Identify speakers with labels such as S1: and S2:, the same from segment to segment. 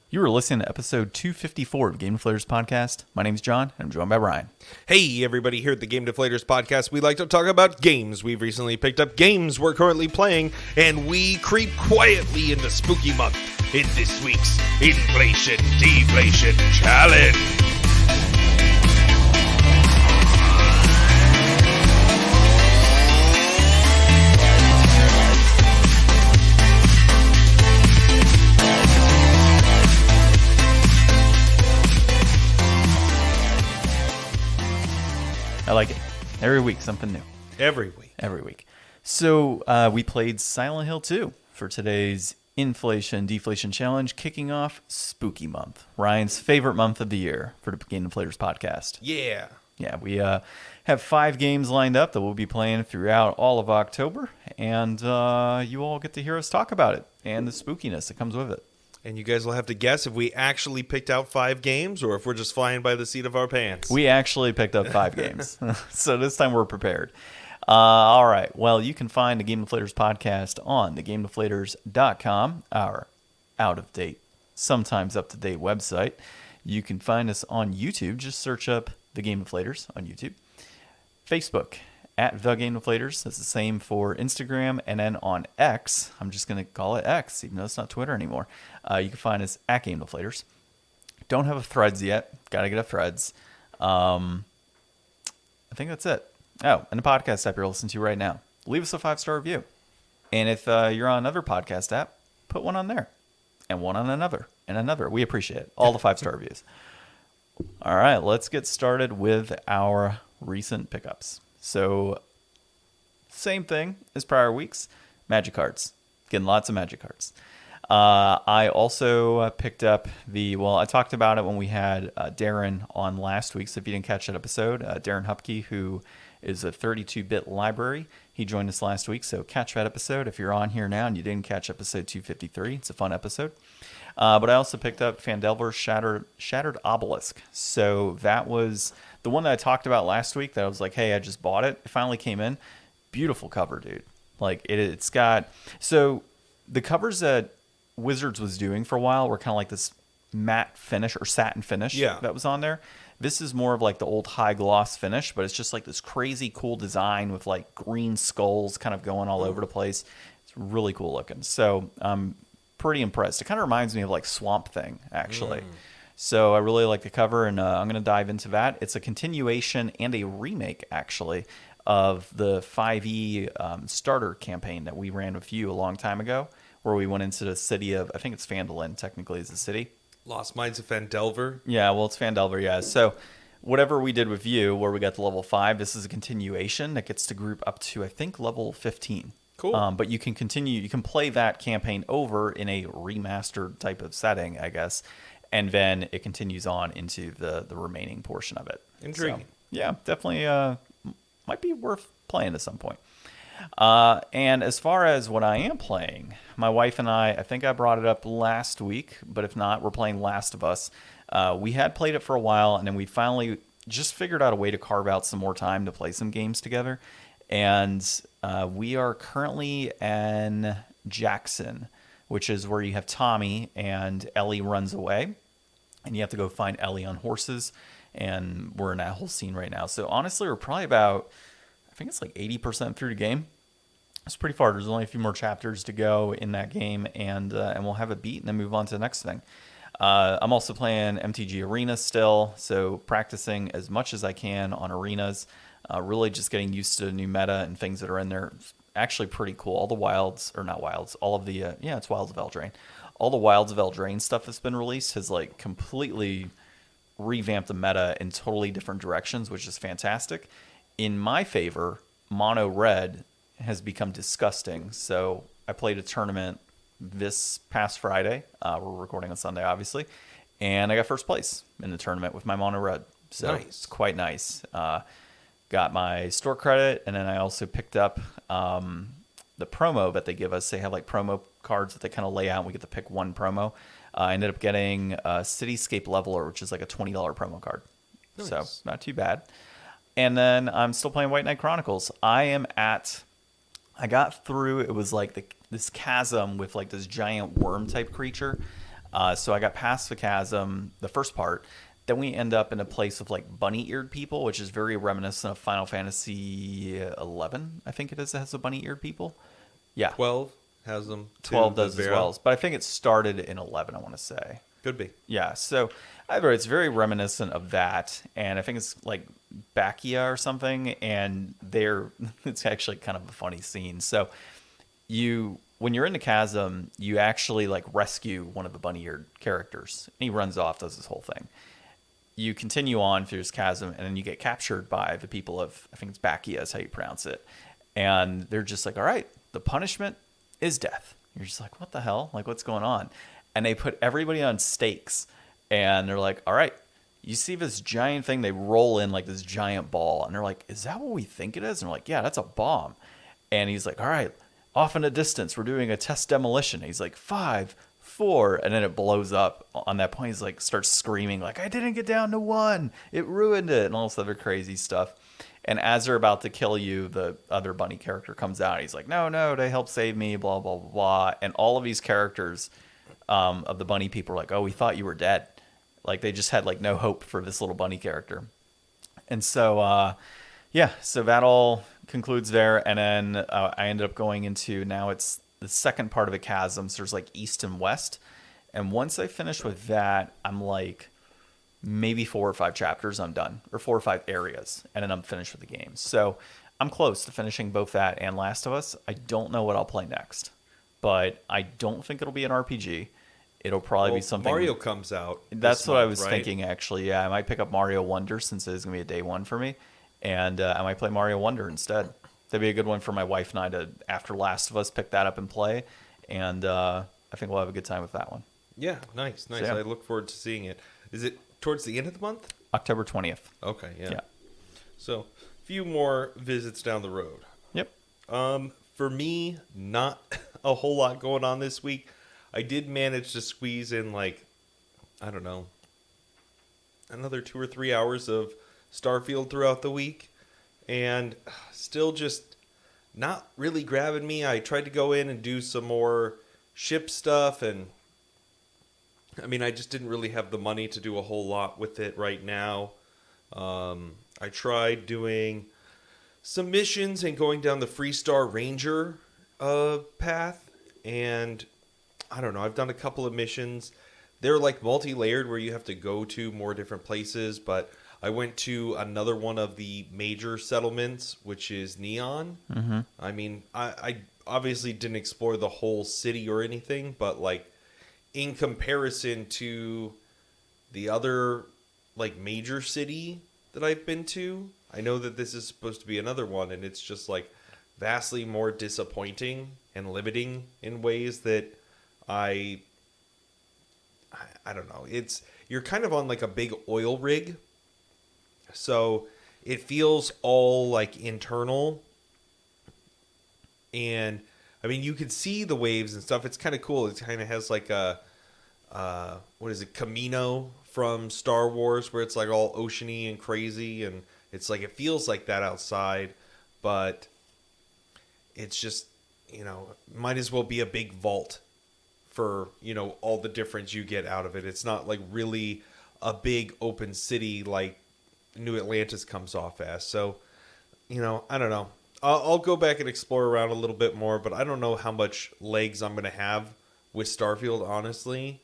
S1: You are listening to episode 254 of Game Deflators Podcast. My name's John, and I'm joined by Brian.
S2: Hey, everybody, here at the Game Deflators Podcast, we like to talk about games we've recently picked up, games we're currently playing, and we creep quietly into Spooky Month in this week's Inflation Deflation Challenge.
S1: I like it. Every week, something new.
S2: Every week.
S1: So we played Silent Hill 2 for today's Inflation Deflation Challenge, kicking off Spooky Month, Ryan's favorite month of the year for the Game Deflators Podcast.
S2: Yeah.
S1: Yeah, we have 5 games lined up that we'll be playing throughout all of October, and you all get to hear us talk about it and the spookiness that comes with it.
S2: And you guys will have to guess if we actually picked out 5 games or if we're just flying by the seat of our pants.
S1: We actually picked up 5 games, so this time we're prepared. All right, well, you can find the Game Deflators Podcast on thegamedeflators.com, our out-of-date, sometimes up-to-date website. You can find us on YouTube. Just search up The Game Deflators on YouTube. Facebook, at The Game Deflators. That's the same for Instagram. And then on X, I'm just going to call it X, even though it's not Twitter anymore. You can find us at Game Deflators. Don't have a Threads yet. Got to get a Threads. I think that's it. Oh, and the podcast app you're listening to right now. Leave us a 5-star review. And if you're on another podcast app, put one on there. And one on another. And another. We appreciate it. All the 5-star reviews. All right, let's get started with our recent pickups. So, same thing as prior weeks. Magic cards. Getting lots of magic cards. I also picked up I talked about it when we had Darren on last week. So if you didn't catch that episode, Darren Hupke, who is a 32-bit library, he joined us last week. So catch that episode if you're on here now and you didn't catch episode 253. It's a fun episode. But I also picked up Phandelver's Shattered Obelisk. So that was the one that I talked about last week that I was like, hey, I just bought it. It finally came in. Beautiful cover, dude. Like it's got... So the covers that Wizards was doing for a while were kind of like this matte finish or satin finish that was on there. This is more of like the old high gloss finish, but it's just like this crazy cool design with like green skulls kind of going all over the place. It's really cool looking. So I'm pretty impressed. It kind of reminds me of like Swamp Thing, actually. So I really like the cover, and I'm going to dive into that. It's a continuation and a remake, actually, of the 5e starter campaign that we ran with you a long time ago, where we went into the city of, I think it's Phandalin, technically, is the city.
S2: Lost Mines of Phandelver?
S1: Yeah, well, it's Phandelver, yeah. So whatever we did with you, where we got to level 5, this is a continuation that gets to group up to, I think, level 15.
S2: Cool.
S1: But you can continue, you can play that campaign over in a remastered type of setting, I guess, and then it continues on into the remaining portion of it.
S2: Intriguing.
S1: So, yeah, definitely might be worth playing at some point. And as far as what I am playing, my wife and I think I brought it up last week, but if not, we're playing Last of Us. We had played it for a while, and then we finally just figured out a way to carve out some more time to play some games together. And we are currently in Jackson, which is where you have Tommy and Ellie runs away, and you have to go find Ellie on horses, and we're in that whole scene right now. So honestly, we're probably about, I think it's like 80% through the game. It's pretty far. There's only a few more chapters to go in that game, and we'll have it beat and then move on to the next thing. I'm also playing MTG Arena still, so practicing as much as I can on arenas. Really just getting used to the new meta and things that are in there. It's actually pretty cool. All the wilds, or not wilds, all of the, it's Wilds of Eldraine. All the Wilds of Eldraine stuff that's been released has like completely revamped the meta in totally different directions, which is fantastic. In my favor, mono red has become disgusting. So I played a tournament this past Friday. We're recording on Sunday, obviously. And I got first place in the tournament with my mono red. So It's quite nice. Got my store credit, and then I also picked up the promo that they give us. They have like promo cards that they kind of lay out, and we get to pick one promo. I ended up getting a Cityscape Leveler, which is like a $20 promo card. Nice. So not too bad. And then I'm still playing White Knight Chronicles. I got through, it was like this chasm with like this giant worm type creature. So I got past the chasm, the first part. Then we end up in a place of like bunny-eared people, which is very reminiscent of Final Fantasy 11. I think it is that has the bunny-eared people. Yeah,
S2: 12 has them.
S1: 12 does as well. But I think it started in 11, I want to say.
S2: Could be.
S1: Yeah, so either it's very reminiscent of that, and I think it's like Bacchia or something, and it's actually kind of a funny scene. So when you're in the chasm, you actually like rescue one of the bunny-eared characters, and he runs off, does this whole thing. You continue on through this chasm, and then you get captured by the people of, I think it's Bacchia is how you pronounce it, and they're just like, all right, the punishment is death. You're just like, what the hell? Like, what's going on? And they put everybody on stakes, and they're like, all right, you see this giant thing, they roll in like this giant ball, and they're like, is that what we think it is? And they're like, yeah, that's a bomb. And he's like, all right, off in the distance, we're doing a test demolition. And he's like, 5, 4, and then it blows up. On that point, he's like, starts screaming like, I didn't get down to 1, it ruined it, and all this other crazy stuff. And as they're about to kill you, the other bunny character comes out. He's like, no, they helped save me, blah, blah, blah, blah. And all of these characters of the bunny people are like, oh, we thought you were dead. Like, they just had, like, no hope for this little bunny character. And so, so that all concludes there. And then I ended up going into, now it's the second part of a chasm. So there's, like, east and west. And once I finish with that, I'm like, maybe 4 or 5 chapters, I'm done, or 4 or 5 areas, and then I'm finished with the game. So I'm close to finishing both that and Last of Us. I don't know what I'll play next, but I don't think it'll be an RPG. It'll probably be something.
S2: Mario comes out.
S1: That's what I was thinking, actually. Yeah, I might pick up Mario Wonder since it is going to be a day one for me, and I might play Mario Wonder instead. That'd be a good one for my wife and I to, after Last of Us, pick that up and play, and I think we'll have a good time with that one.
S2: Yeah, nice. So, yeah. I look forward to seeing it. Is it towards the end of the month?
S1: October 20th.
S2: Okay, yeah. So, a few more visits down the road.
S1: Yep.
S2: For me, not a whole lot going on this week. I did manage to squeeze in, like, I don't know, another 2 or 3 hours of Starfield throughout the week. And still just not really grabbing me. I tried to go in and do some more ship stuff, and I mean, I just didn't really have the money to do a whole lot with it right now. I tried doing some missions and going down the Freestar Ranger path, and I don't know, I've done a couple of missions. They're like multi-layered where you have to go to more different places, but I went to another one of the major settlements, which is Neon. Mm-hmm. I mean, I obviously didn't explore the whole city or anything, but like, in comparison to the other like major city that I've been to, I know that this is supposed to be another one, and it's just like vastly more disappointing and limiting in ways that I don't know. You're kind of on like a big oil rig, so it feels all like internal, and I mean, you can see the waves and stuff. It's kind of cool. It kind of has like a, what is it, Camino from Star Wars, where it's like all oceany and crazy. And it's like, it feels like that outside, but it's just, might as well be a big vault for, all the difference you get out of it. It's not like really a big open city like New Atlantis comes off as. So, I don't know. I'll go back and explore around a little bit more, but I don't know how much legs I'm going to have with Starfield, honestly.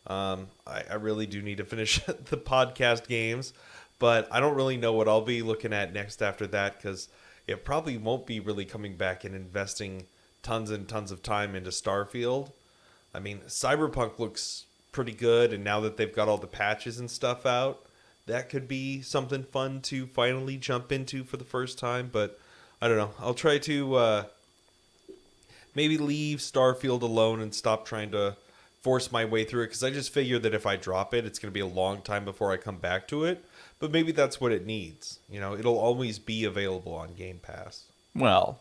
S2: I really do need to finish the podcast games, but I don't really know what I'll be looking at next after that, because it probably won't be really coming back and investing tons and tons of time into Starfield. I mean, Cyberpunk looks pretty good, and now that they've got all the patches and stuff out, that could be something fun to finally jump into for the first time, but I don't know. I'll try to maybe leave Starfield alone and stop trying to force my way through it, because I just figure that if I drop it, it's going to be a long time before I come back to it. But maybe that's what it needs. It'll always be available on Game Pass.
S1: Well,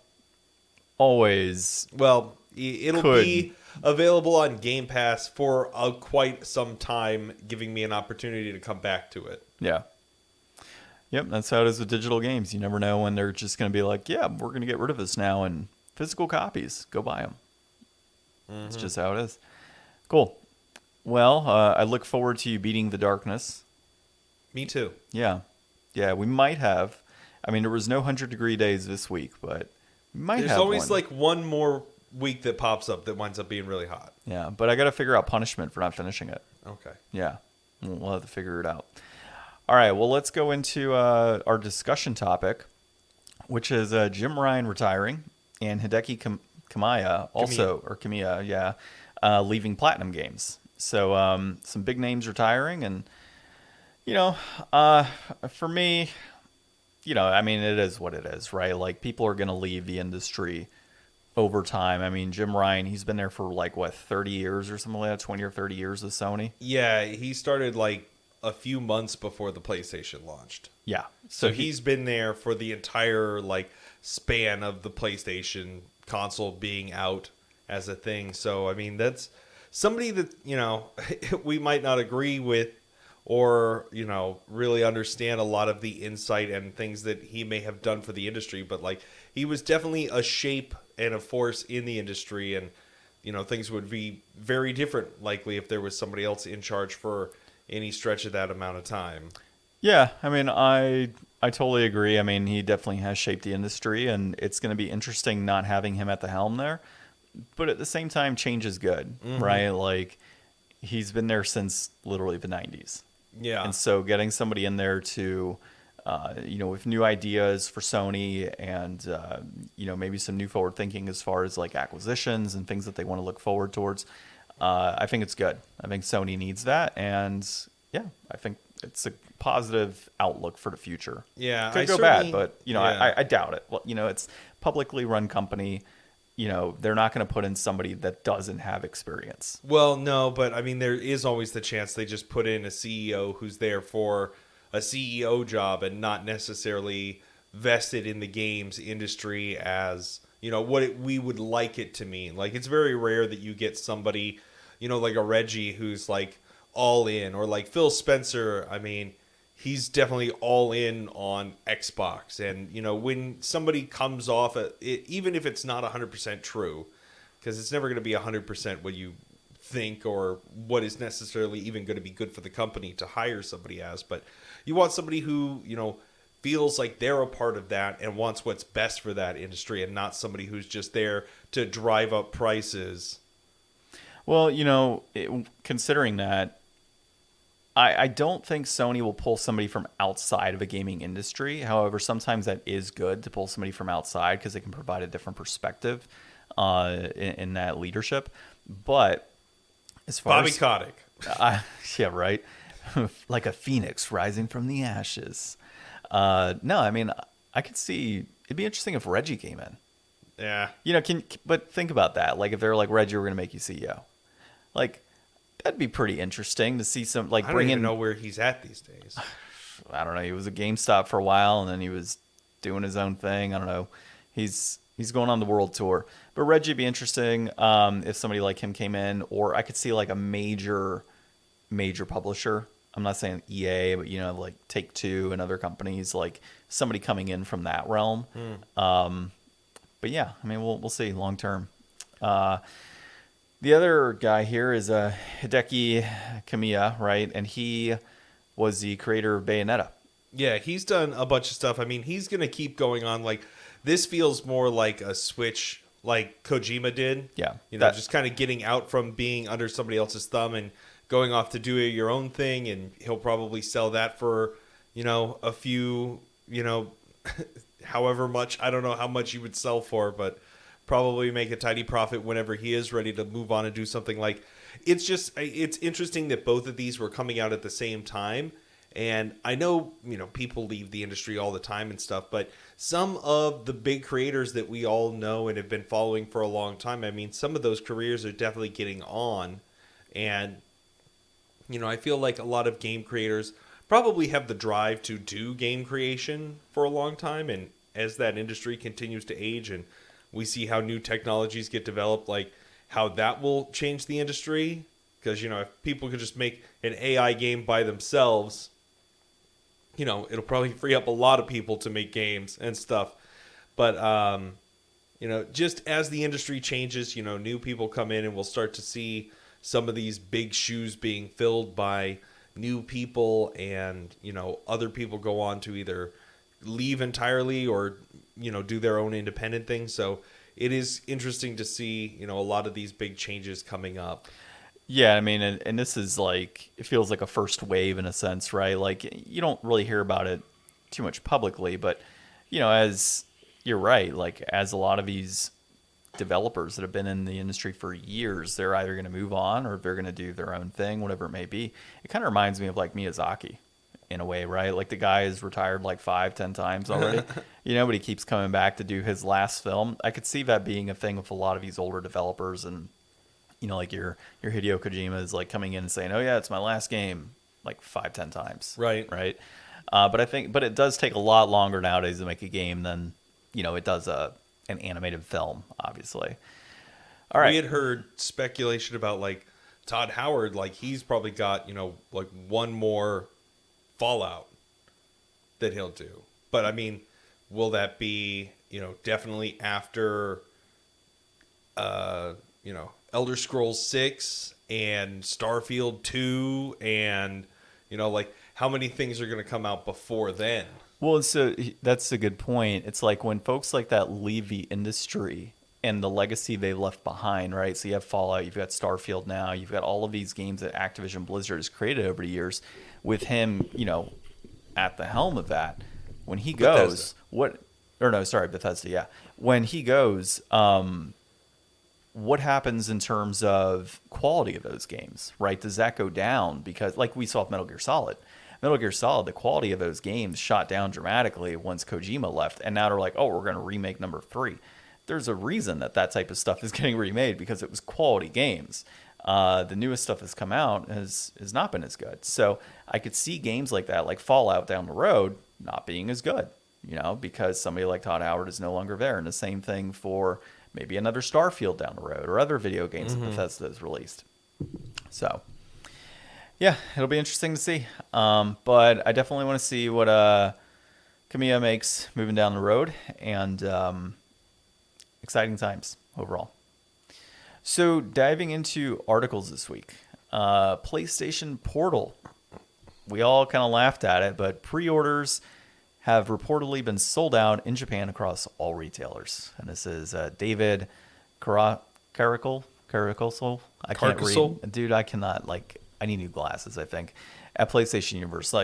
S1: always.
S2: Well, it'll be available on Game Pass for quite some time, giving me an opportunity to come back to it.
S1: Yeah. Yep, that's how it is with digital games. You never know when they're just going to be like, yeah, we're going to get rid of this now, and physical copies, go buy them. Mm-hmm. It's just how it is. Cool. Well, I look forward to you beating the darkness.
S2: Me too.
S1: Yeah. Yeah, we might have. I mean, there was no 100-degree days this week, but we might
S2: There's
S1: have
S2: always
S1: one.
S2: like one more week that pops up that winds up being really hot.
S1: Yeah, but I got to figure out punishment for not finishing it.
S2: Okay.
S1: Yeah, we'll have to figure it out. All right, well, let's go into our discussion topic, which is Jim Ryan retiring and Hideki Kamiya, leaving Platinum Games. So some big names retiring, and for me, I mean, it is what it is, right? Like, people are going to leave the industry over time. I mean, Jim Ryan, he's been there for 30 years or something like that, 20 or 30 years with Sony.
S2: Yeah, he started a few months before the PlayStation launched.
S1: Yeah.
S2: So he's been there for the entire span of the PlayStation console being out as a thing. So I mean, that's somebody that we might not agree with or really understand a lot of the insight and things that he may have done for the industry, but he was definitely a shape and a force in the industry, and things would be very different likely if there was somebody else in charge for any stretch of that amount of time.
S1: Yeah, I mean, I totally agree. I mean, he definitely has shaped the industry, and it's going to be interesting not having him at the helm there. But at the same time, change is good, right? He's been there since literally the 90s.
S2: Yeah.
S1: And so getting somebody in there to, with new ideas for Sony and, maybe some new forward thinking as far as acquisitions and things that they want to look forward towards, I think it's good. I think Sony needs that. And yeah, I think it's a positive outlook for the future.
S2: Yeah.
S1: Could go bad, but, I doubt it. Well, it's publicly run company. They're not going to put in somebody that doesn't have experience.
S2: Well, no, but I mean, there is always the chance they just put in a CEO who's there for a CEO job and not necessarily vested in the games industry as, what we would like it to mean. It's very rare that you get somebody, like a Reggie who's all in, or Phil Spencer. I mean, he's definitely all in on Xbox. And, when somebody comes off it, even if it's not 100% true, because it's never going to be 100% what you think or what is necessarily even going to be good for the company to hire somebody as. But you want somebody who, feels like they're a part of that and wants what's best for that industry, and not somebody who's just there to drive up prices.
S1: Well, considering that, I don't think Sony will pull somebody from outside of a gaming industry. However, sometimes that is good to pull somebody from outside because they can provide a different perspective in that leadership. But as far
S2: Bobby
S1: as
S2: Kotick.
S1: yeah, right, like a phoenix rising from the ashes. No, I mean, I could see it'd be interesting if Reggie came in.
S2: Yeah,
S1: but think about that. If they're like, Reggie, we're gonna make you CEO. That'd be pretty interesting to see some
S2: I don't even know where he's at these days.
S1: I don't know. He was at GameStop for a while, and then he was doing his own thing. I don't know. He's going on the world tour. But Reggie'd be interesting if somebody like him came in, or I could see a major publisher. I'm not saying EA, but Take-Two and other companies, somebody coming in from that realm. But yeah, I mean, we'll see long term. The other guy here is Hideki Kamiya, right? And he was the creator of Bayonetta.
S2: Yeah, he's done a bunch of stuff. I mean, he's going to keep going on. This feels more like a switch like Kojima did.
S1: Yeah.
S2: Just kind of getting out from being under somebody else's thumb and going off to do your own thing. And he'll probably sell that for, a few, however much. I don't know how much you would sell for, but probably make a tidy profit whenever he is ready to move on and do something. It's interesting that both of these were coming out at the same time. And I know, people leave the industry all the time and stuff, but some of the big creators that we all know and have been following for a long time, I mean, some of those careers are definitely getting on. And, I feel like a lot of game creators probably have the drive to do game creation for a long time. And as that industry continues to age and we see how new technologies get developed, how that will change the industry. Because, if people could just make an AI game by themselves, it'll probably free up a lot of people to make games and stuff. But, just as the industry changes, new people come in and we'll start to see some of these big shoes being filled by new people, and other people go on to either leave entirely or do their own independent thing. So it is interesting to see a lot of these big changes coming up.
S1: Yeah, I mean, and this is like, it feels like a first wave in a sense, right? Like, you don't really hear about it too much publicly, but as you're right, like, as a lot of these developers that have been in the industry for years, they're either going to move on or they're going to do their own thing, whatever it may be. It kind of reminds me of like Miyazaki in a way, right? Like, the guy is retired like 5-10 times already, but he keeps coming back to do his last film. I could see that being a thing with a lot of these older developers, and like your Hideo Kojima is like coming in and saying, "Oh yeah, it's my last game," like 5-10 times,
S2: right?
S1: But it does take a lot longer nowadays to make a game than it does an animated film, obviously. All right.
S2: We had heard speculation about like Todd Howard, like he's probably got like one more Fallout that he'll do. But I mean, will that be definitely after Elder Scrolls 6 and Starfield 2, and like how many things are going to come out before then?
S1: Well, so that's a good point. It's like when folks like that leave the industry and the legacy they left behind, right? So you have Fallout, you've got Starfield now, you've got all of these games that Activision Blizzard has created over the years with him, at the helm of that. When he goes, Bethesda, yeah. When he goes, what happens in terms of quality of those games, right? Does that go down? Because like we saw with Metal Gear Solid, the quality of those games shot down dramatically once Kojima left, and now they're like, oh, we're going to remake number 3. There's a reason that type of stuff is getting remade, because it was quality games. The newest stuff that's come out has not been as good. So I could see games like that, like Fallout down the road, not being as good, because somebody like Todd Howard is no longer there. And the same thing for maybe another Starfield down the road or other video games that Bethesda has released. So, yeah, it'll be interesting to see. But I definitely want to see what Kamiya makes moving down the road, and exciting times overall. So, diving into articles this week, PlayStation Portal. We all kind of laughed at it, but pre-orders have reportedly been sold out in Japan across all retailers. And this is David Carrickle. I can't read. Dude, I cannot, I need new glasses, I think. At PlayStation Universe,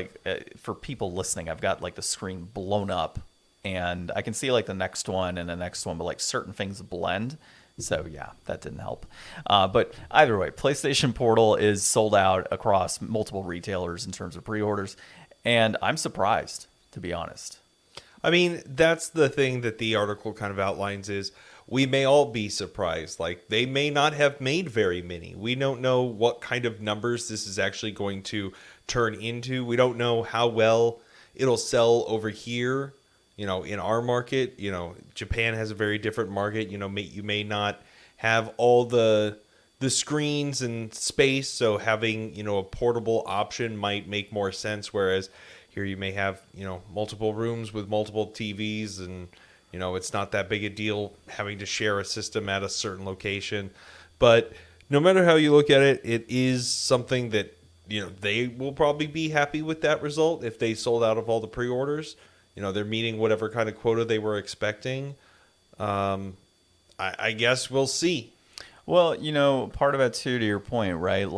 S1: for people listening, I've got, the screen blown up. And I can see, the next one and the next one, but, certain things blend. So, yeah, that didn't help. But either way, PlayStation Portal is sold out across multiple retailers in terms of pre-orders. And I'm surprised, to be honest.
S2: I mean, that's the thing that the article kind of outlines is we may all be surprised. They may not have made very many. We don't know what kind of numbers this is actually going to turn into. We don't know how well it'll sell over here. In our market, Japan has a very different market. You may not have all the screens and space, so having, a portable option might make more sense. Whereas here you may have, multiple rooms with multiple TVs, and, it's not that big a deal having to share a system at a certain location. But no matter how you look at it, it is something that, they will probably be happy with that result if they sold out of all the pre-orders. They're meeting whatever kind of quota they were expecting. I guess we'll see.
S1: Well, part of it too, to your point, right?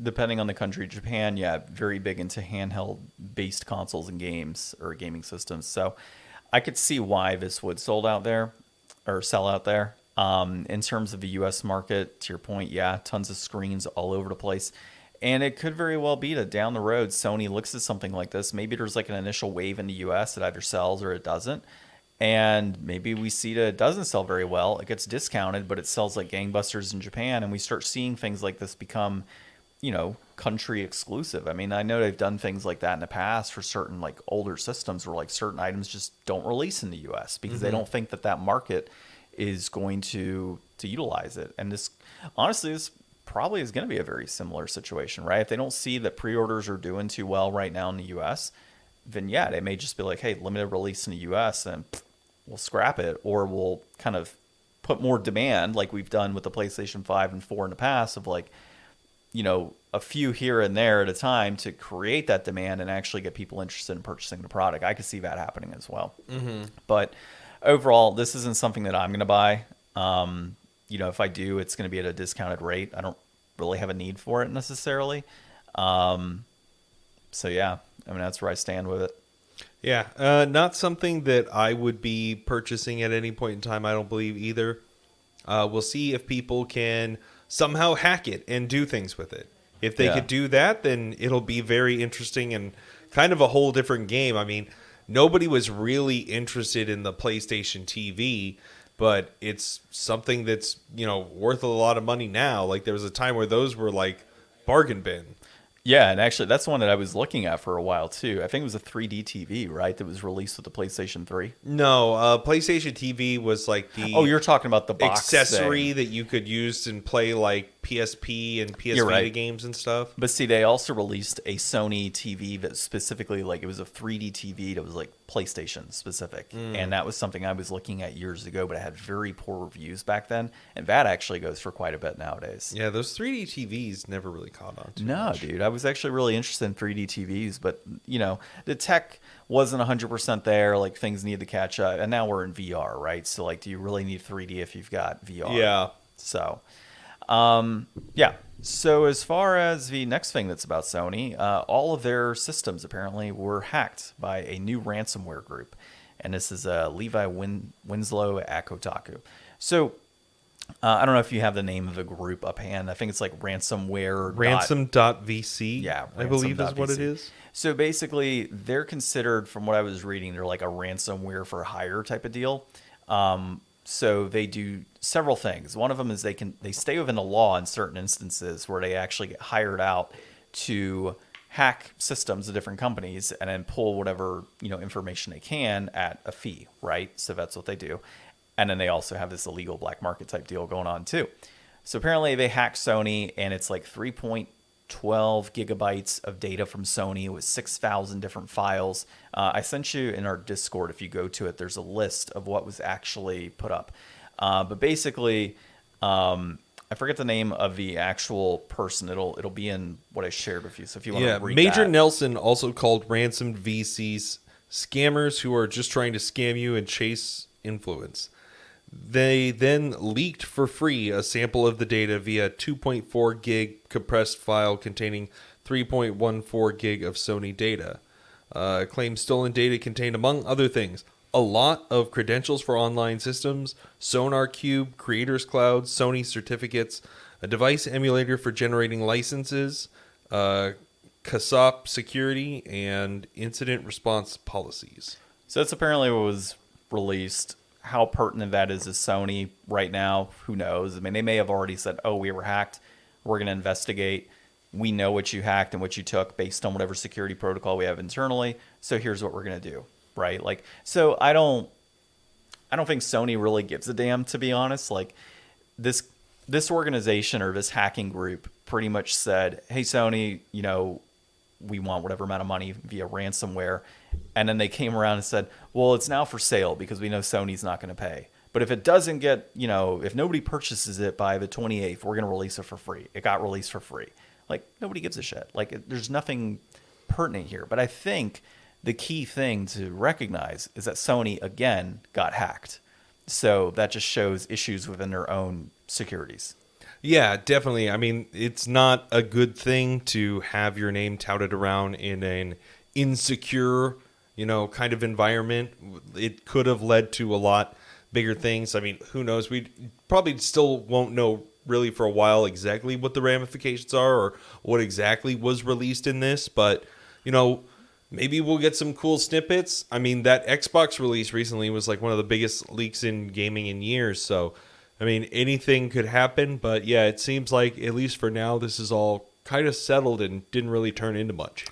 S1: Depending on the country, Japan, yeah, very big into handheld-based consoles and games or gaming systems. So I could see why this would sell out there. In terms of the U.S. market, to your point, yeah, tons of screens all over the place. And it could very well be that down the road, Sony looks at something like this. Maybe there's an initial wave in the U.S. that either sells or it doesn't. And maybe we see that it doesn't sell very well. It gets discounted, but it sells like gangbusters in Japan. And we start seeing things like this become, country exclusive. I mean, I know they've done things like that in the past for certain older systems where certain items just don't release in the U.S. because they don't think that market is going to utilize it. And this probably is going to be a very similar situation, right? If they don't see that pre-orders are doing too well right now in the U.S., then yeah, they may just be like, hey, limited release in the U.S. and we'll scrap it, or we'll kind of put more demand, like we've done with the PlayStation 5 and 4 in the past, of like, a few here and there at a time to create that demand and actually get people interested in purchasing the product. I could see that happening as well. But overall, this isn't something that I'm going to buy. If I do, it's going to be at a discounted rate. I don't really have a need for it necessarily. So yeah, that's where I stand with it.
S2: Yeah, not something that I would be purchasing at any point in time, I don't believe either. We'll see if people can somehow hack it and do things with it. If they could do that, then it'll be very interesting and kind of a whole different game. I mean, nobody was really interested in the PlayStation TV, but it's something that's, worth a lot of money now. Like, there was a time where those were like bargain bin.
S1: Yeah, and actually, that's one that I was looking at for a while, too. I think it was a 3D TV, right, that was released with the PlayStation 3?
S2: No, PlayStation TV was like the...
S1: Oh, you're talking about the box
S2: accessory
S1: thing
S2: that you could use and play, like, PSP and PS Vita games and stuff.
S1: But see, they also released a Sony TV that specifically, like, it was a 3D TV that was, like, PlayStation specific. And that was something I was looking at years ago, but it had very poor reviews back then. And that actually goes for quite a bit nowadays.
S2: Yeah, those 3D TVs never really caught on too
S1: much. Dude, I was actually really interested in 3D TVs, but, the tech wasn't 100% there. Like, things needed to catch up. And now we're in VR, right? So, like, do you really need 3D if you've got VR?
S2: Yeah.
S1: So... So as far as the next thing that's about Sony, all of their systems apparently were hacked by a new ransomware group. And this is Levi Winslow at Kotaku. So I don't know if you have the name of the group up hand. I think it's like ransomware.
S2: Ransom.vc,
S1: yeah,
S2: I believe is what it is.
S1: So basically, they're considered, from what I was reading, they're like a ransomware for hire type of deal. So they do several things. One of them is they stay within the law in certain instances where they actually get hired out to hack systems of different companies and then pull whatever information they can at a fee, right? So that's what they do. And then they also have this illegal black market type deal going on too. So apparently they hacked Sony, and it's like 3.12 gigabytes of data from Sony with 6,000 different files. I sent you in our Discord, if you go to it, there's a list of what was actually put up. But basically, I forget the name of the actual person. It'll be in what I shared with you. So if you want to read
S2: Major
S1: that.
S2: Nelson also called ransomed VCs scammers who are just trying to scam you and chase influence. They then leaked for free a sample of the data via 2.4 gig compressed file containing 3.14 gig of Sony data. Claimed stolen data contained, among other things, a lot of credentials for online systems, Sonar Cube, Creators Cloud, Sony certificates, a device emulator for generating licenses, CASOP security, and incident response policies.
S1: So that's apparently what was released. How pertinent that is to Sony right now, who knows? I mean, they may have already said, oh, we were hacked. We're going to investigate. We know what you hacked and what you took based on whatever security protocol we have internally. So here's what we're going to do, right? Like, so I don't think Sony really gives a damn, to be honest. Like, this organization or this hacking group pretty much said, hey, Sony, we want whatever amount of money via ransomware. And then they came around and said, well, it's now for sale because we know Sony's not going to pay. But if it doesn't get, if nobody purchases it by the 28th, we're going to release it for free. It got released for free. Like, nobody gives a shit. Like, there's nothing pertinent here. But I think the key thing to recognize is that Sony, again, got hacked. So that just shows issues within their own securities.
S2: Yeah, definitely. I mean, it's not a good thing to have your name touted around in an insecure, kind of environment. It could have led to a lot bigger things. I mean, who knows? We probably still won't know really for a while exactly what the ramifications are or what exactly was released in this. But, maybe we'll get some cool snippets. I mean, that Xbox release recently was like one of the biggest leaks in gaming in years. So, I mean, anything could happen. But yeah, it seems like, at least for now, this is all kind of settled and didn't really turn into much.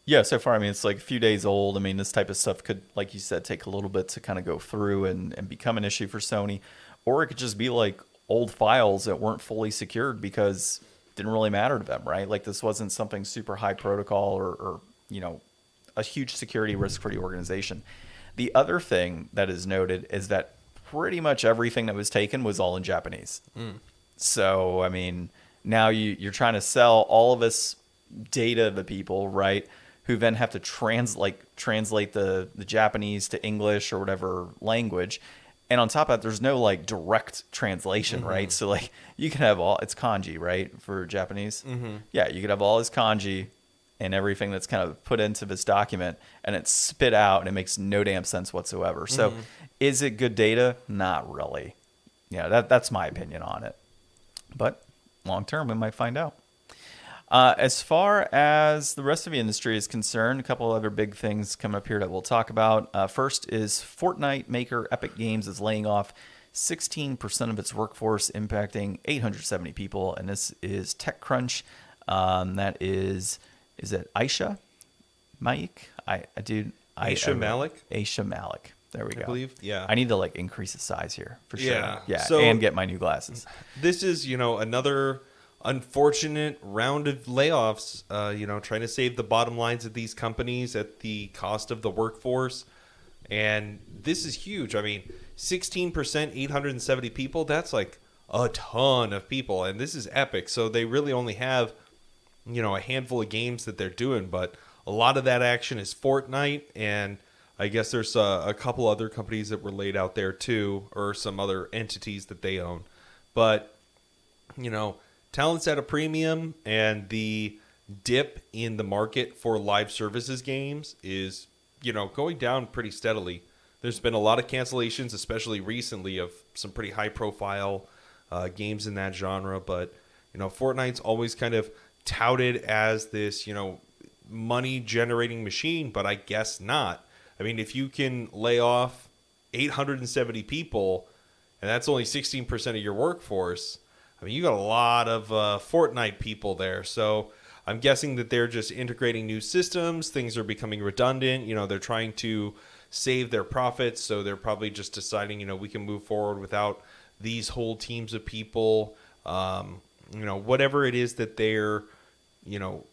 S1: Yeah, so far, I mean, it's like a few days old. I mean, this type of stuff could, like you said, take a little bit to kind of go through and become an issue for Sony. Or it could just be like old files that weren't fully secured because it didn't really matter to them, right? Like, this wasn't something super high protocol or a huge security risk for the organization. The other thing that is noted is that pretty much everything that was taken was all in Japanese. So, I mean, now you're trying to sell all of this data to people, right? Who then have to translate the Japanese to English or whatever language. And on top of that, there's no like direct translation, right? So like you can have it's kanji, right? For Japanese. Yeah, you could have all this kanji and everything that's kind of put into this document, and it's spit out and it makes no damn sense whatsoever. So is it good data? Not really. Yeah, that's my opinion on it. But long term, we might find out. As far as the rest of the industry is concerned, a couple of other big things coming up here that we'll talk about. First is Fortnite maker Epic Games is laying off 16% of its workforce, impacting 870 people. And this is TechCrunch. That is it Aisha Malik?
S2: Aisha Malik?
S1: Aisha Malik. There we go.
S2: I believe, yeah.
S1: I need to like increase the size here for sure. Yeah.
S2: So,
S1: and get my new glasses.
S2: This is, another unfortunate round of layoffs, trying to save the bottom lines of these companies at the cost of the workforce. And this is huge. I mean, 16%, 870 people, that's like a ton of people. And this is Epic. So they really only have, a handful of games that they're doing. But a lot of that action is Fortnite. And I guess there's a couple other companies that were laid out there too, or some other entities that they own. But, talent's at a premium, and the dip in the market for live services games is, going down pretty steadily. There's been a lot of cancellations, especially recently, of some pretty high-profile games in that genre. But, Fortnite's always kind of touted as this, money-generating machine, but I guess not. I mean, if you can lay off 870 people, and that's only 16% of your workforce, I mean, you got a lot of Fortnite people there. So I'm guessing that they're just integrating new systems. Things are becoming redundant. They're trying to save their profits. So they're probably just deciding, we can move forward without these whole teams of people. Whatever it is that they're,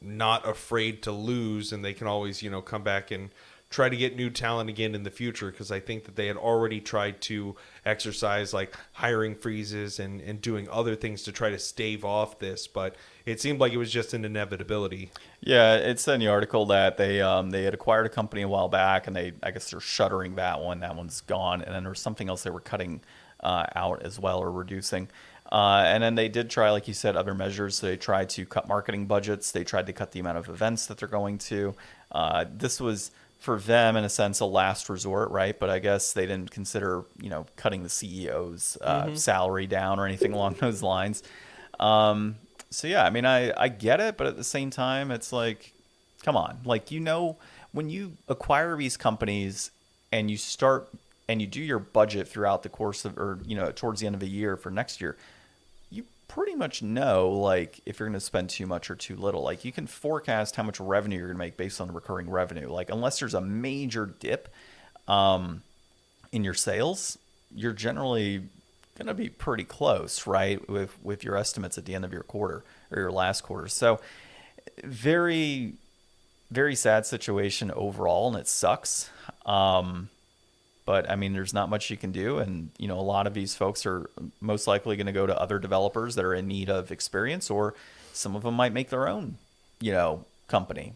S2: not afraid to lose, and they can always, come back and try to get new talent again in the future, because I think that they had already tried to exercise like hiring freezes and doing other things to try to stave off this, but it seemed like it was just an inevitability.
S1: Yeah, it said in the article that they had acquired a company a while back, and I guess they're shuttering that one. That one's gone, and then there's something else they were cutting out as well, or reducing. And then they did try, like you said, other measures. They tried to cut marketing budgets. They tried to cut the amount of events that they're going to. This was, for them, in a sense, a last resort, right? But I guess they didn't consider, cutting the CEO's salary down or anything along those lines. So yeah, I mean, I get it, but at the same time, it's like, come on, like, when you acquire these companies and you start and you do your budget throughout the course of, or towards the end of the year for next year, you pretty much know, like, if you're going to spend too much or too little. Like, you can forecast how much revenue you're going to make based on the recurring revenue. Like, unless there's a major dip in your sales, you're generally going to be pretty close, right, with your estimates at the end of your quarter or your last quarter. So very, very sad situation overall, and it sucks. But I mean, there's not much you can do. And, a lot of these folks are most likely going to go to other developers that are in need of experience, or some of them might make their own, company,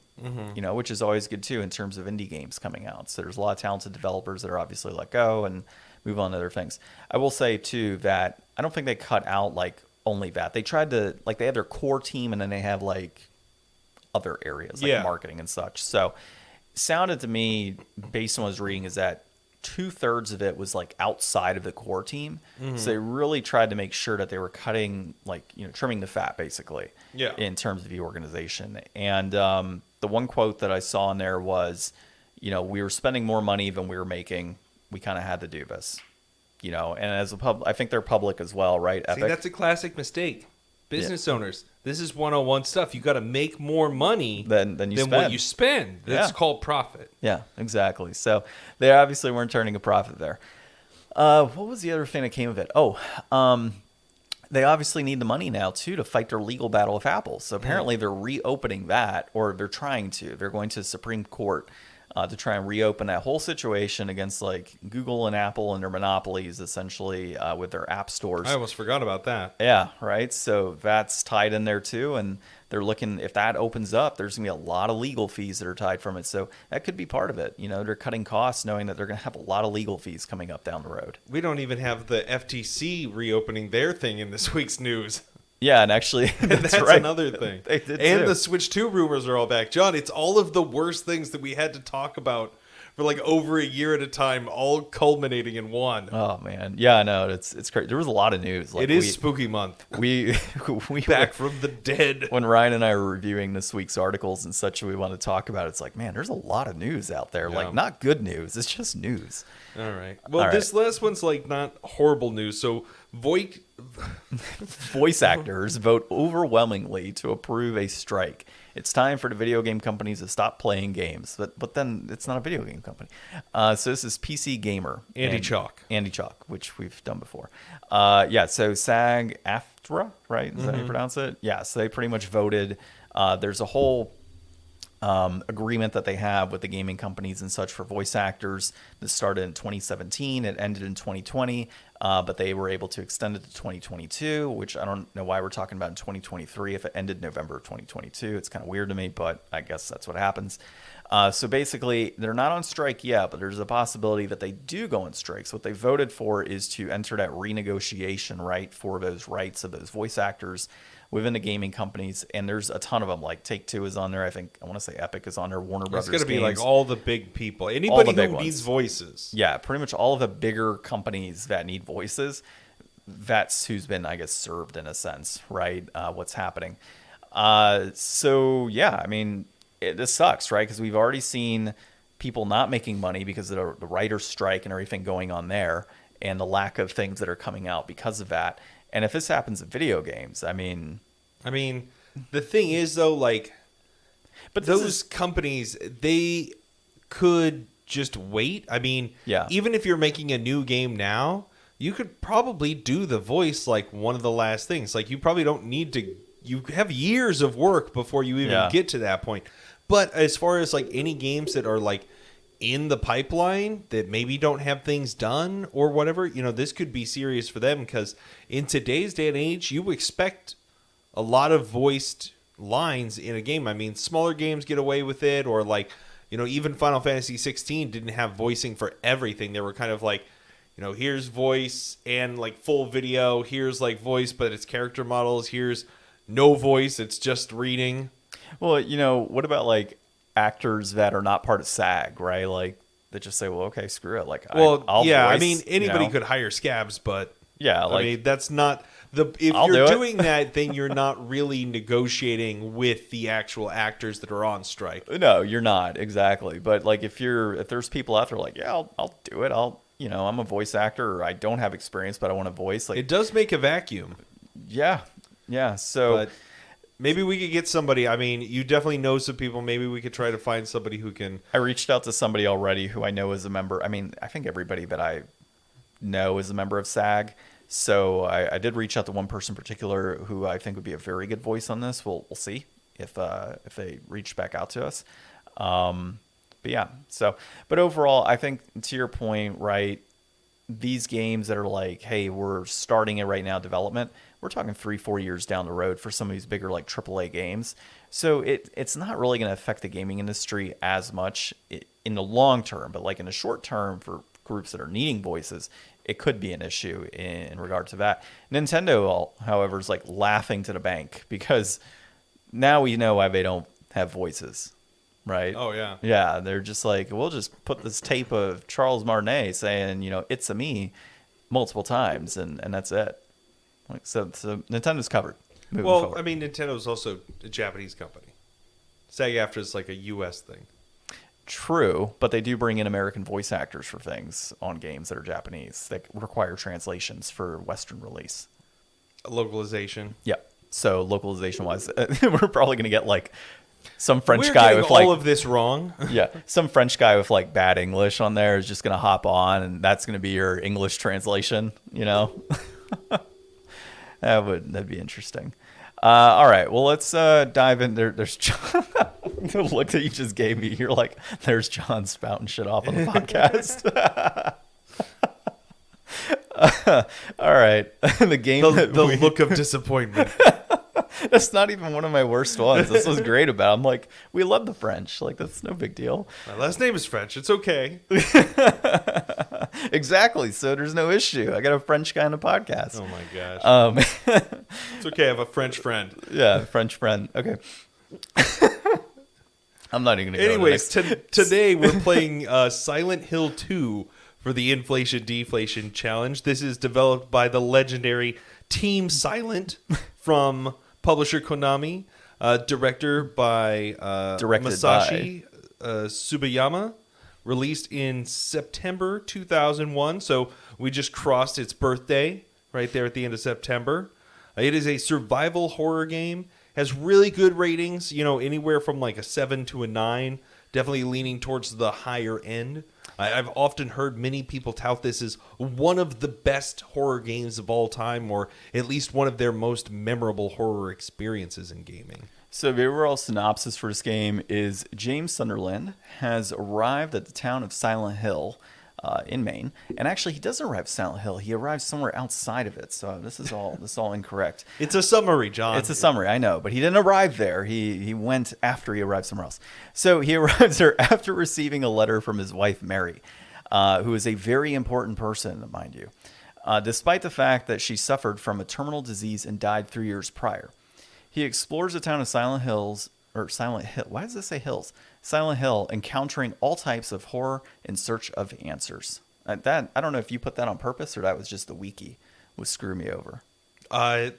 S1: which is always good too in terms of indie games coming out. So there's a lot of talented developers that are obviously let go and move on to other things. I will say too that I don't think they cut out like only that. They tried to, like, they have their core team, and then they have like other areas like marketing and such. So it sounded to me, based on what I was reading, is that 2/3 of it was like outside of the core team. So they really tried to make sure that they were cutting, like, trimming the fat basically, in terms of the organization. And the one quote that I saw in there was, we were spending more money than we were making. We kind of had to do this, and as a I think they're public as well, right?
S2: See,
S1: Epic.
S2: that's a classic mistake. Business owners, this is 101 stuff. You got to make more money
S1: than
S2: what you spend. That's called profit.
S1: Yeah, exactly. So they obviously weren't turning a profit there. What was the other thing that came of it? They obviously need the money now too to fight their legal battle with Apple. So apparently they're reopening that, or they're trying to. They're going to the Supreme Court to try and reopen that whole situation against like Google and Apple and their monopolies, essentially, with their app stores.
S2: I almost forgot about that.
S1: Yeah, right. So that's tied in there too, and they're looking, if that opens up, there's gonna be a lot of legal fees that are tied from it. So that could be part of it. You know, they're cutting costs, knowing that they're gonna have a lot of legal fees coming up down the road.
S2: We don't even have the FTC reopening their thing in this week's news.
S1: Yeah, and actually,
S2: that's
S1: right.
S2: another thing.
S1: They did
S2: and
S1: too.
S2: the Switch 2 rumors are all back. John, it's all of the worst things that we had to talk about for like over a year at a time, all culminating in one.
S1: Oh man, yeah, I know, it's crazy. There was a lot of news. Like,
S2: it is spooky month.
S1: We
S2: Back from the dead.
S1: When Ryan and I were reviewing this week's articles and such, we want to talk about it. It's like, man, there's a lot of news out there.
S2: Yeah.
S1: Like, not good news. It's just news.
S2: All right. Well, this last one's like not horrible news. So
S1: voice actors vote overwhelmingly to approve a strike. It's time for the video game companies to stop playing games, but then it's not a video game company. So this is PC Gamer.
S2: Andy Chalk,
S1: which we've done before. So SAG-AFTRA, right? Is that how you pronounce it? Yeah, so they pretty much voted. There's a whole agreement that they have with the gaming companies and such for voice actors. This started in 2017. It ended in 2020, but they were able to extend it to 2022, which I don't know why we're talking about in 2023 if it ended November of 2022. It's kind of weird to me, but I guess that's what happens. So basically, they're not on strike yet, but there's a possibility that they do go on strike. So what they voted for is to enter that renegotiation right for those rights of those voice actors within the gaming companies, and there's a ton of them. Like Take-Two is on there. I want to say Epic is on there. Warner Brothers.
S2: It's going to be
S1: Games.
S2: like all the big people. Anybody who needs voices.
S1: Yeah, pretty much all of the bigger companies that need voices. That's who's been, I guess, served in a sense, right? What's happening. So yeah, I mean, this sucks, right? Because we've already seen people not making money because of the writer's strike and everything going on there, and the lack of things that are coming out because of that. And if this happens in video games, I mean,
S2: the thing is though, like,
S1: but
S2: those companies, they could just wait. I mean,
S1: yeah.
S2: Even if you're making a new game now, you could probably do the voice like one of the last things. Like, you probably don't need to. You have years of work before you even get to that point. But as far as like any games that are like in the pipeline that maybe don't have things done or whatever, this could be serious for them, because in today's day and age, you expect a lot of voiced lines in a game. I mean, smaller games get away with it, or like, even Final Fantasy 16 didn't have voicing for everything. They were kind of like, here's voice and like full video, here's like voice, but it's character models, here's no voice, it's just reading.
S1: Well, what about like actors that are not part of SAG, right? Like, they just say, well, okay, screw it. Like, I'll voice,
S2: I mean, anybody could hire scabs, but
S1: yeah, like,
S2: I mean, that's not if you're doing that, then you're not really negotiating with the actual actors that are on strike.
S1: No, you're not, exactly. But like, if there's people out there like, yeah, I'll do it. I'm a voice actor, or I don't have experience, but I want to voice. Like,
S2: it does make a vacuum.
S1: Yeah. So.
S2: But maybe we could get somebody. I mean, you definitely know some people. Maybe we could try to find somebody who can.
S1: I reached out to somebody already who I know is a member. I mean, I think everybody that I know is a member of SAG. So I did reach out to one person in particular who I think would be a very good voice on this. We'll see if they reach back out to us. But yeah. But overall, I think to your point, right? These games that are like, hey, we're starting it right now, development. We're talking 3-4 years down the road for some of these bigger like AAA games. So it's not really going to affect the gaming industry as much in the long term, but like in the short term for groups that are needing voices, it could be an issue in regard to that. Nintendo, however, is like laughing to the bank because now we know why they don't have voices, right?
S2: Oh, yeah.
S1: Yeah, they're just like, we'll just put this tape of Charles Martinet saying, it's a me multiple times, and that's it. Like, so Nintendo's covered. Forward.
S2: I mean, Nintendo's also a Japanese company. SAG-AFTRA is like a U.S. thing.
S1: True, but they do bring in American voice actors for things on games that are Japanese that require translations for Western release.
S2: Localization.
S1: Yeah. So localization-wise, we're probably going to get like some French guy with like
S2: all of this wrong.
S1: Yeah, some French guy with like bad English on there is just going to hop on, and that's going to be your English translation. That'd be interesting. All right. Well, let's dive in. There's John. The look that you just gave me. You're like, there's John spouting shit off on the podcast. All right. The game.
S2: The look of disappointment.
S1: That's not even one of my worst ones. This was great about it. I'm like, we love the French. Like, that's no big deal.
S2: My last name is French. It's okay.
S1: Exactly. So there's no issue. I got a French guy on the podcast.
S2: Oh my gosh. It's okay. I have a French friend.
S1: Yeah, French friend. Okay. I'm not even going to go.
S2: Anyways, today we're playing Silent Hill 2 for the Inflation Deflation Challenge. This is developed by the legendary Team Silent from publisher Konami, directed by Masashi Tsubayama, released in September 2001. So we just crossed its birthday right there at the end of September. It is a survival horror game. Has really good ratings, anywhere from like a 7 to a 9. Definitely leaning towards the higher end. I've often heard many people tout this as one of the best horror games of all time, or at least one of their most memorable horror experiences in gaming.
S1: So the overall synopsis for this game is James Sunderland has arrived at the town of Silent Hill in Maine. And actually, he doesn't arrive at Silent Hill. He arrives somewhere outside of it. So this is all incorrect.
S2: It's a summary, John.
S1: It's a summary, I know. But he didn't arrive there. He went after he arrived somewhere else. So he arrives there after receiving a letter from his wife, Mary, who is a very important person, mind you, despite the fact that she suffered from a terminal disease and died 3 years prior. He explores the town of Silent Hill. Why does this say hills? Silent Hill, encountering all types of horror in search of answers. I don't know if you put that on purpose or that was just the wiki was screwing me over.
S2: A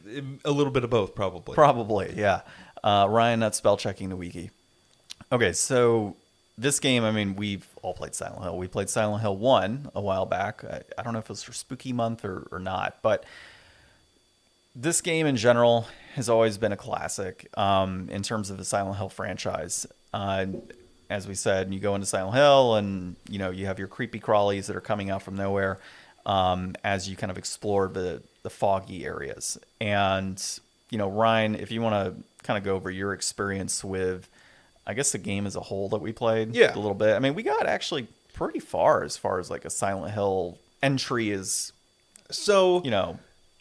S2: little bit of both, probably.
S1: Probably, yeah. Ryan, not spell checking the wiki. Okay, so this game, we've all played Silent Hill. We played Silent Hill 1 a while back. I don't know if it was for Spooky Month or not, but this game in general has always been a classic in terms of the Silent Hill franchise. As we said, you go into Silent Hill and you have your creepy crawlies that are coming out from nowhere as you kind of explore the foggy areas. And Ryan, if you want to kind of go over your experience with, I guess, the game as a whole that we played,
S2: yeah,
S1: a little bit. We got actually pretty far as like a Silent Hill entry is.
S2: So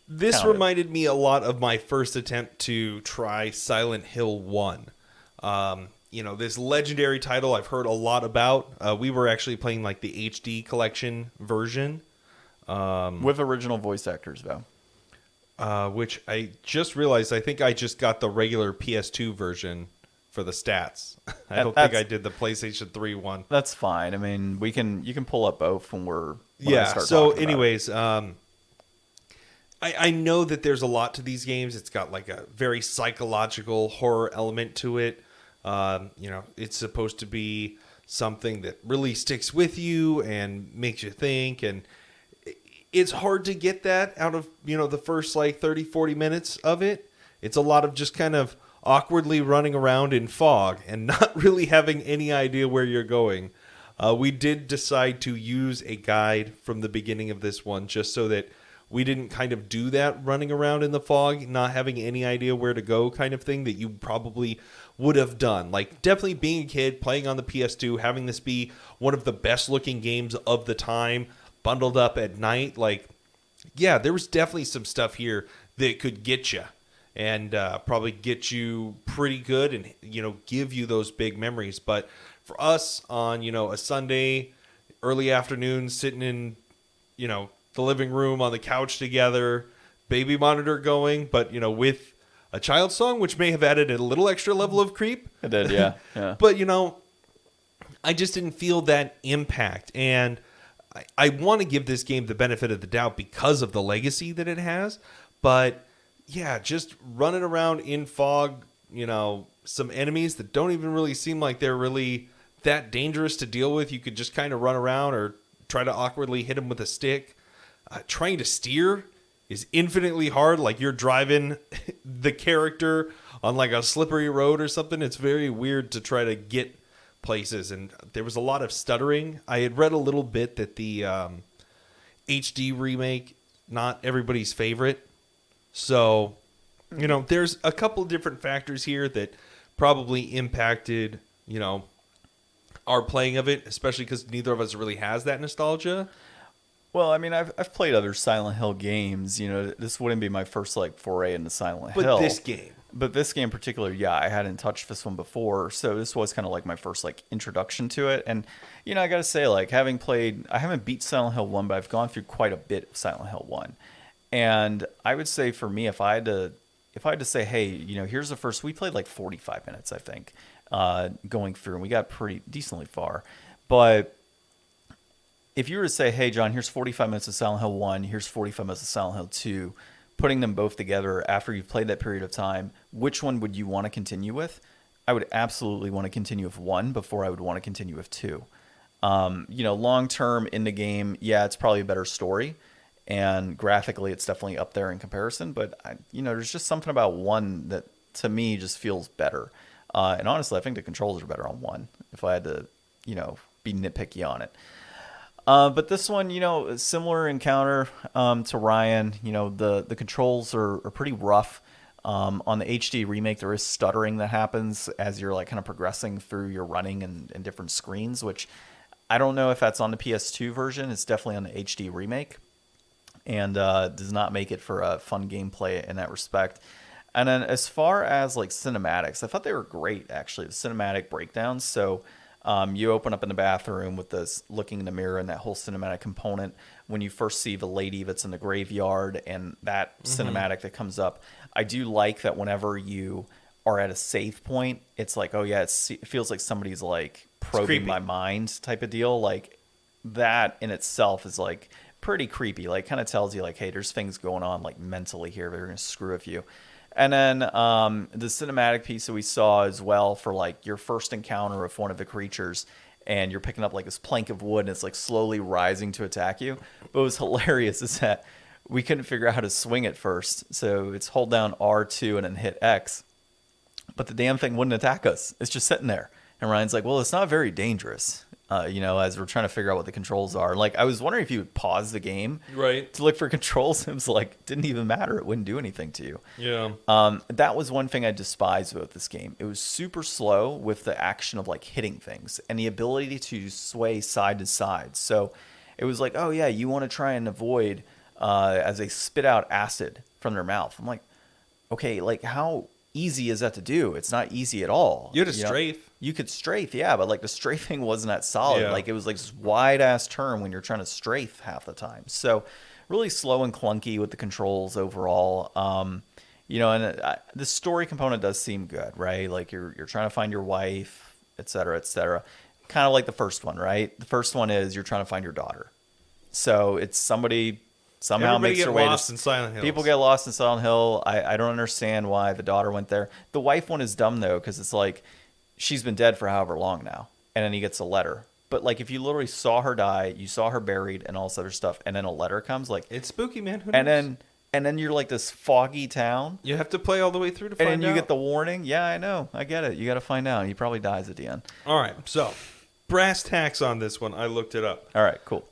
S2: this
S1: counted.
S2: reminded me a lot of my first attempt to try Silent Hill 1. This legendary title I've heard a lot about. We were actually playing like the HD collection version.
S1: With original voice actors, though.
S2: Which I just realized, I think I just got the regular PS2 version for the stats. I don't think I did the PlayStation 3 one.
S1: That's fine. You can pull up both when
S2: I
S1: start
S2: so
S1: talking
S2: anyways, I know that there's a lot to these games. It's got like a very psychological horror element to it. It's supposed to be something that really sticks with you and makes you think. And it's hard to get that out of, the first like 30, 40 minutes of it. It's a lot of just kind of awkwardly running around in fog and not really having any idea where you're going. We did decide to use a guide from the beginning of this one just so that we didn't kind of do that running around in the fog, not having any idea where to go kind of thing that you probably would have done. Like, definitely being a kid, playing on the PS2, having this be one of the best looking games of the time, bundled up at night. Like, yeah, there was definitely some stuff here that could get you and probably get you pretty good and, give you those big memories. But for us on, a Sunday, early afternoon, sitting in, the living room on the couch together, baby monitor going, but with a child song, which may have added a little extra level of creep.
S1: It did, yeah.
S2: But I just didn't feel that impact, and I want to give this game the benefit of the doubt because of the legacy that it has. But yeah, just running around in fog, some enemies that don't even really seem like they're really that dangerous to deal with. You could just kind of run around or try to awkwardly hit them with a stick. Trying to steer is infinitely hard. Like you're driving the character on like a slippery road or something. It's very weird to try to get places. And there was a lot of stuttering. I had read a little bit that the HD remake, not everybody's favorite. So You know, there's a couple different factors here that probably impacted, you know, our playing of it, especially because neither of us really has that nostalgia.
S1: Well, I mean, I've played other Silent Hill games. You know, this wouldn't be my first like foray into Silent Hill. But this game in particular, yeah, I hadn't touched this one before, so this was kind of like my first like introduction to it. And you know, I gotta say, like I haven't beat Silent Hill 1, but I've gone through quite a bit of Silent Hill 1. And I would say for me, if I had to say, hey, you know, here's the first, we played like 45 minutes, I think, going through, and we got pretty decently far. But if you were to say, hey, John, here's 45 minutes of Silent Hill 1, here's 45 minutes of Silent Hill 2, putting them both together after you've played that period of time, which one would you want to continue with? I would absolutely want to continue with 1 before I would want to continue with 2. You know, long term in the game, yeah, it's probably a better story, and graphically it's definitely up there in comparison, but you know, there's just something about 1 that to me just feels better. And honestly, I think the controls are better on 1 if I had to, you know, be nitpicky on it. But this one, you know, a similar encounter to Ryan. You know, the controls are pretty rough. On the HD remake, there is stuttering that happens as you're like kind of progressing through your running and different screens, which I don't know if that's on the PS2 version. It's definitely on the HD remake, and does not make it for a fun gameplay in that respect. And then as far as like cinematics, I thought they were great, actually, the cinematic breakdowns. So you open up in the bathroom with this looking in the mirror and that whole cinematic component when you first see the lady that's in the graveyard and that cinematic that comes up. I do like that whenever you are at a save point, it's like, oh yeah, it feels like somebody's like probing my mind type of deal. Like that in itself is like pretty creepy. Like kind of tells you like, hey, there's things going on like mentally here that are going to screw with you. And then the cinematic piece that we saw as well for like your first encounter with one of the creatures, and you're picking up like this plank of wood and it's like slowly rising to attack you. But what was hilarious is that we couldn't figure out how to swing it first. So it's hold down R2 and then hit X. But the damn thing wouldn't attack us. It's just sitting there. And Ryan's like, well, it's not very dangerous. You know, as we're trying to figure out what the controls are. Like, I was wondering if you would pause the game to look for controls. It was like, didn't even matter. It wouldn't do anything to you.
S2: Yeah.
S1: That was one thing I despised about this game. It was super slow with the action of like hitting things and the ability to sway side to side. So it was like, oh yeah, you want to try and avoid as they spit out acid from their mouth. I'm like, okay, like how easy is that to do? It's not easy at all.
S2: You had to strafe.
S1: You could strafe, yeah, but like the strafing wasn't that solid. Yeah. Like it was like this wide ass turn when you're trying to strafe half the time. So really slow and clunky with the controls overall. You know, and the story component does seem good, right? Like you're trying to find your wife, et cetera, et cetera. Kind of like the first one, right? The first one is you're trying to find your daughter. So it's somebody somehow makes their way
S2: lost in Silent Hill.
S1: People get lost in Silent Hill. I don't understand why the daughter went there. The wife one is dumb though, because it's like she's been dead for however long now, and then he gets a letter. But like if you literally saw her die, you saw her buried and all this other stuff, and then a letter comes, like
S2: it's spooky, man. Who knows?
S1: And then you're like this foggy town.
S2: You have to play all the way through to find out.
S1: And then you get the warning. Yeah, I know. I get it. You got to find out. He probably dies at the end.
S2: All right. So brass tacks on this one. I looked it up.
S1: All right, cool.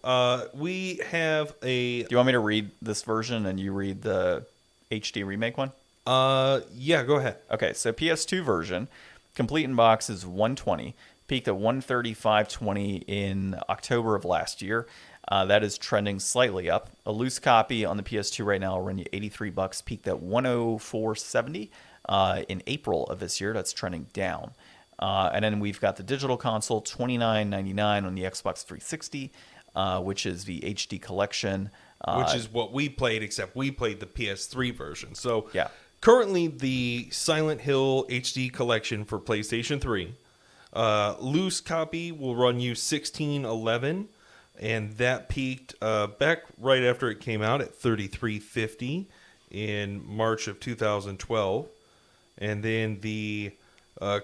S2: We have a...
S1: Do you want me to read this version and you read the HD remake one?
S2: Yeah, go ahead.
S1: Okay, so PS2 version, complete in box is $120, peaked at $135.20 in October of last year. That is trending slightly up. A loose copy on the PS2 right now will run you $83, peaked at $104.70 in April of this year. That's trending down. And then we've got the digital console, $29.99 on the Xbox 360, which is the HD collection.
S2: Which is what we played, except we played the PS3 version. So
S1: yeah.
S2: Currently, the Silent Hill HD collection for PlayStation 3, loose copy will run you $16.11, and that peaked back right after it came out at $33.50 in March of 2012. And then the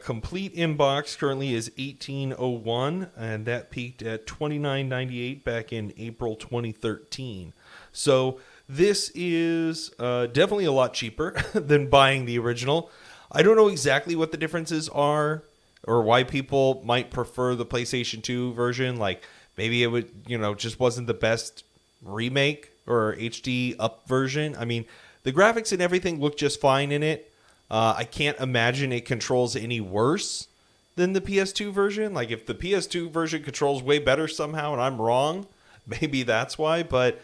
S2: complete inbox currently is $18.01, and that peaked at $29.98 back in April 2013. So this is definitely a lot cheaper than buying the original. I don't know exactly what the differences are or why people might prefer the PlayStation 2 version. Like maybe it would, just wasn't the best remake or HD up version. I mean, The graphics and everything look just fine in it. I can't imagine it controls any worse than the PS2 version. Like, if the PS2 version controls way better somehow and I'm wrong, maybe that's why. But,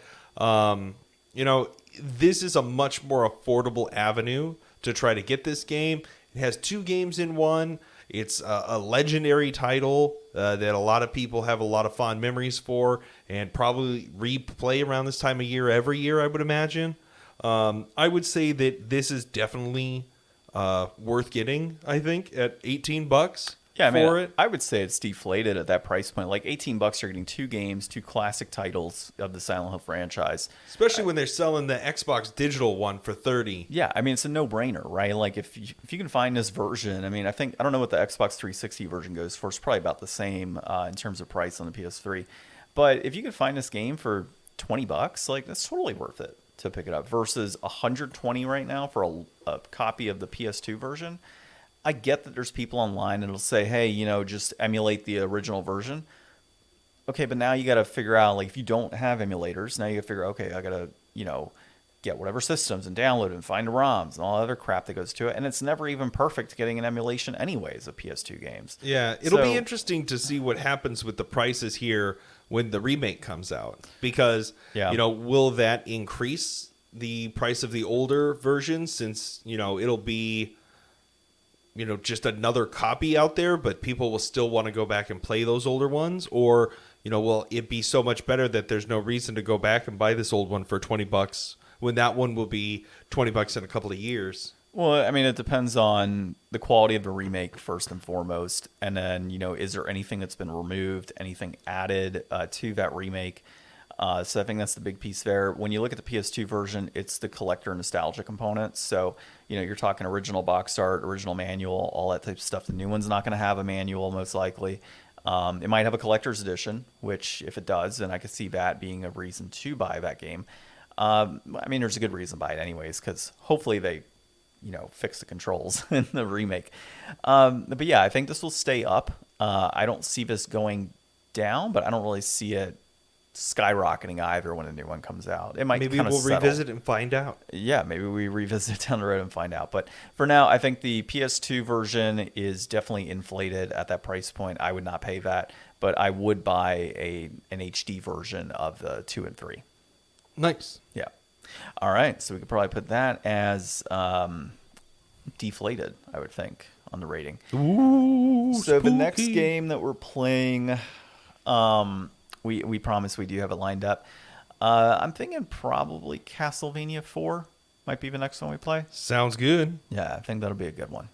S2: this is a much more affordable avenue to try to get this game. It has 2 games in one. It's a legendary title that a lot of people have a lot of fond memories for and probably replay around this time of year every year, I would imagine. I would say that this is definitely worth getting, I think, at $18 for it.
S1: I would say it's deflated at that price point. Like $18, you're getting 2 games, 2 classic titles of the Silent Hill franchise.
S2: Especially when they're selling the Xbox digital one for $30.
S1: Yeah, I mean, it's a no-brainer, right? Like, if you can find this version, I mean, I don't know what the Xbox 360 version goes for. It's probably about the same in terms of price on the PS3. But if you can find this game for $20, like, that's totally worth it to pick it up versus $120 right now for a copy of the PS2 version. I get that there's people online that'll say, hey, just emulate the original version. Okay, but now you got to figure out, like, if you don't have emulators, now you got to figure, okay, I got to, get whatever systems and download it and find the ROMs and all the other crap that goes to it. And it's never even perfect getting an emulation anyways of PS2 games.
S2: Yeah, it'll be interesting to see what happens with the prices here when the remake comes out. Because, will that increase the price of the older version since, it'll be just another copy out there, but people will still want to go back and play those older ones? Or, will it be so much better that there's no reason to go back and buy this old one for $20 when that one will be $20 in a couple of years?
S1: Well, I mean, it depends on the quality of the remake first and foremost. And then, is there anything that's been removed, anything added to that remake? So I think that's the big piece there. When you look at the PS2 version, it's the collector nostalgia components. So, you're talking original box art, original manual, all that type of stuff. The new one's not going to have a manual, most likely. It might have a collector's edition, which if it does, then I could see that being a reason to buy that game. I mean, there's a good reason to buy it anyways, because hopefully they, fix the controls in the remake. But yeah, I think this will stay up. I don't see this going down, but I don't really see it skyrocketing either when a new one comes out. It might
S2: maybe we'll revisit and find out.
S1: Yeah, maybe we revisit down the road and find out. But for now, I think the PS2 version is definitely inflated at that price point. I would not pay that, but I would buy an HD version of the 2 and 3.
S2: Nice.
S1: Yeah. All right, so we could probably put that as deflated, I would think, on the rating.
S2: Ooh,
S1: so
S2: spooky.
S1: The next game that we're playing, we promise we do have it lined up. I'm thinking probably Castlevania 4 might be the next one we play.
S2: Sounds good.
S1: Yeah, I think that'll be a good one.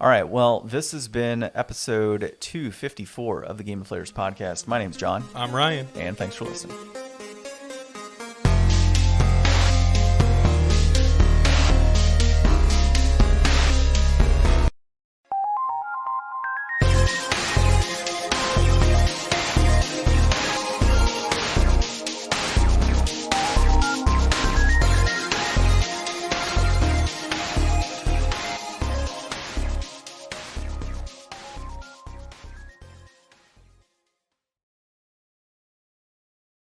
S1: All right, well, this has been episode 254 of the Game Deflators Podcast. My name's John.
S2: I'm Ryan.
S1: And thanks for listening.